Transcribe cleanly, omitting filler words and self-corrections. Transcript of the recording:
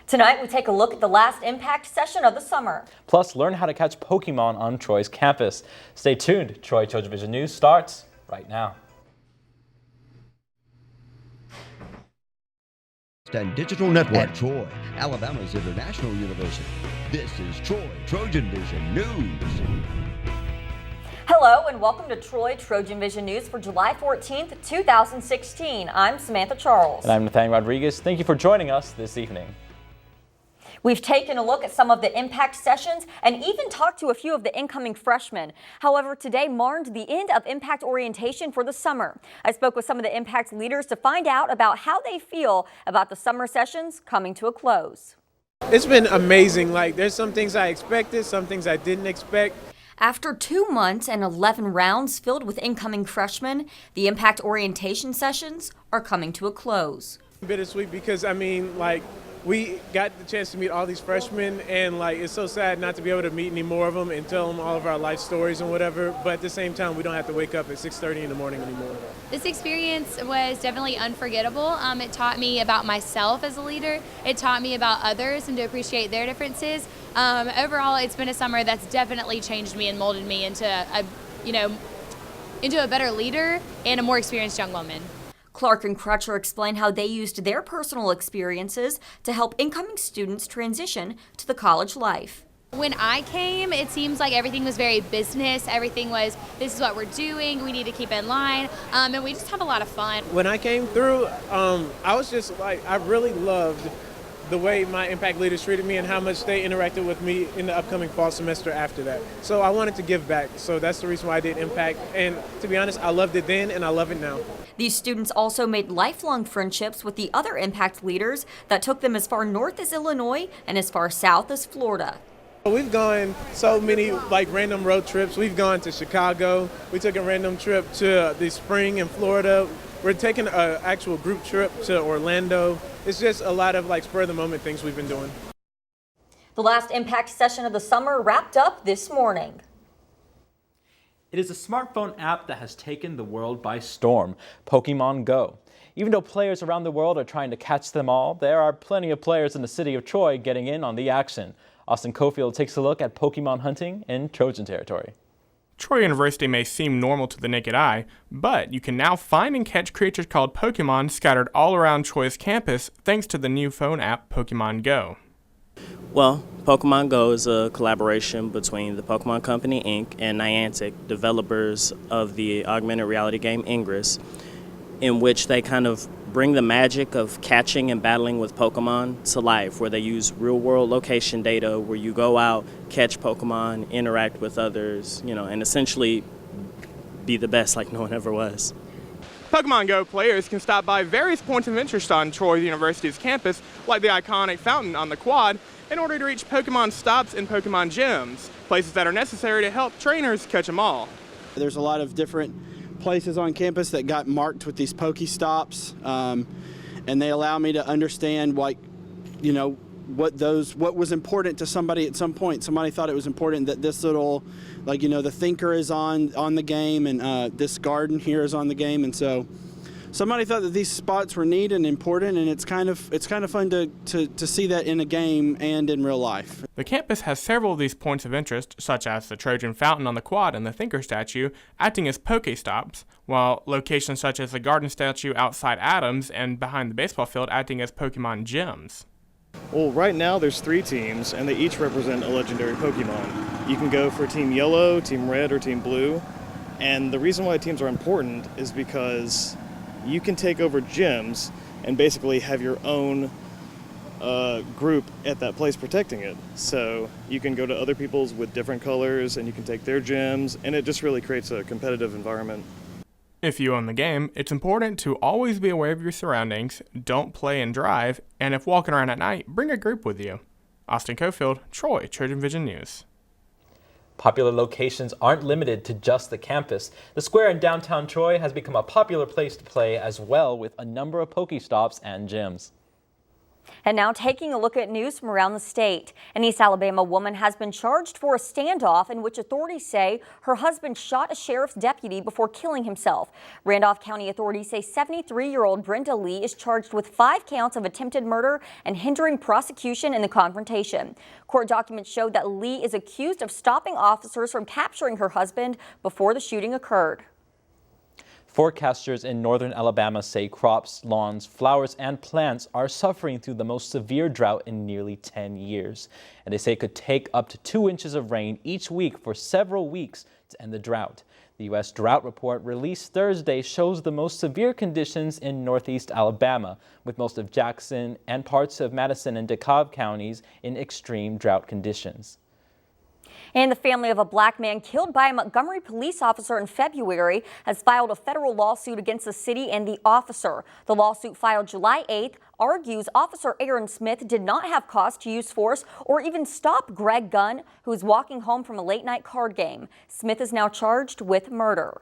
Tonight, we take a look at the last impact session of the summer. Plus, learn how to catch Pokemon on Troy's campus. Stay tuned. TrojanVision News starts right now. And Digital Network. At Troy, Alabama's International University. This is Troy TrojanVision News. Hello and welcome to Troy TrojanVision News for July 14th, 2016. I'm Samantha Charles. And I'm Nathaniel Rodriguez. Thank you for joining us this evening. We've taken a look at some of the impact sessions and even talked to a few of the incoming freshmen. However, today marked the end of impact orientation for the summer. I spoke with some of the impact leaders to find out about how they feel about the summer sessions coming to a close. It's been amazing. There's some things I expected, some things I didn't expect. After 2 months and 11 rounds filled with incoming freshmen, the impact orientation sessions are coming to a close. Bittersweet because, we got the chance to meet all these freshmen, and it's so sad not to be able to meet any more of them and tell them all of our life stories and whatever, but at the same time we don't have to wake up at 6:30 in the morning anymore. This experience was definitely unforgettable. It taught me about myself as a leader. It taught me about others and to appreciate their differences. Overall, it's been a summer that's definitely changed me and molded me into a better leader and a more experienced young woman. Clark and Crutcher explained how they used their personal experiences to help incoming students transition to the college life. When I came, it seems like everything was very business. Everything was, this is what we're doing, we need to keep in line, and we just have a lot of fun. When I came through, I was just I really loved the way my impact leaders treated me and how much they interacted with me in the upcoming fall semester after that. So I wanted to give back, so that's the reason why I did impact, and to be honest, I loved it then and I love it now. These students also made lifelong friendships with the other impact leaders that took them as far north as Illinois and as far south as Florida. We've gone so many random road trips. We've gone to Chicago. We took a random trip to the spring in Florida. We're taking an actual group trip to Orlando. It's just a lot of spur of the moment things we've been doing. The last impact session of the summer wrapped up this morning. It is a smartphone app that has taken the world by storm, Pokemon Go. Even though players around the world are trying to catch them all, there are plenty of players in the city of Troy getting in on the action. Austin Cofield takes a look at Pokemon hunting in Trojan territory. Troy University may seem normal to the naked eye, but you can now find and catch creatures called Pokemon scattered all around Troy's campus thanks to the new phone app Pokemon Go. Well, Pokemon Go is a collaboration between the Pokemon Company, Inc. and Niantic, developers of the augmented reality game Ingress, in which they kind of bring the magic of catching and battling with Pokemon to life, where they use real-world location data, where you go out, catch Pokemon, interact with others, and essentially be the best like no one ever was. Pokemon Go players can stop by various points of interest on Troy University's campus, like the iconic fountain on the quad, in order to reach Pokemon stops and Pokemon gyms, places that are necessary to help trainers catch them all. There's a lot of different places on campus that got marked with these Pokestops, and they allow me to understand what was important to somebody at some point. Somebody thought it was important that this little, the thinker is on the game, and this garden here is on the game, and so somebody thought that these spots were neat and important, and it's kind of fun to see that in a game and in real life. The campus has several of these points of interest, such as the Trojan fountain on the quad and the Thinker statue, acting as Pokestops, while locations such as the garden statue outside Adams and behind the baseball field acting as Pokemon gyms. Well, right now there's 3 teams, and they each represent a legendary Pokemon. You can go for Team Yellow, Team Red, or Team Blue, and the reason why teams are important is because you can take over gyms and basically have your own group at that place protecting it. So you can go to other people's with different colors and you can take their gyms, and it just really creates a competitive environment. If you own the game, it's important to always be aware of your surroundings, don't play and drive, and if walking around at night, bring a group with you. Austin Cofield, Troy TrojanVision News. Popular locations aren't limited to just the campus. The square in downtown Troy has become a popular place to play as well, with a number of Pokestops and gyms. And now taking a look at news from around the state. An East Alabama woman has been charged for a standoff in which authorities say her husband shot a sheriff's deputy before killing himself. Randolph County authorities say 73-year-old Brenda Lee is charged with 5 counts of attempted murder and hindering prosecution in the confrontation. Court documents show that Lee is accused of stopping officers from capturing her husband before the shooting occurred. Forecasters in northern Alabama say crops, lawns, flowers, and plants are suffering through the most severe drought in nearly 10 years. And they say it could take up to 2 inches of rain each week for several weeks to end the drought. The U.S. Drought Report released Thursday shows the most severe conditions in northeast Alabama, with most of Jackson and parts of Madison and DeKalb counties in extreme drought conditions. And the family of a black man killed by a Montgomery police officer in February has filed a federal lawsuit against the city and the officer. The lawsuit, filed July 8th, argues Officer Aaron Smith did not have cause to use force or even stop Greg Gunn, who was walking home from a late-night card game. Smith is now charged with murder.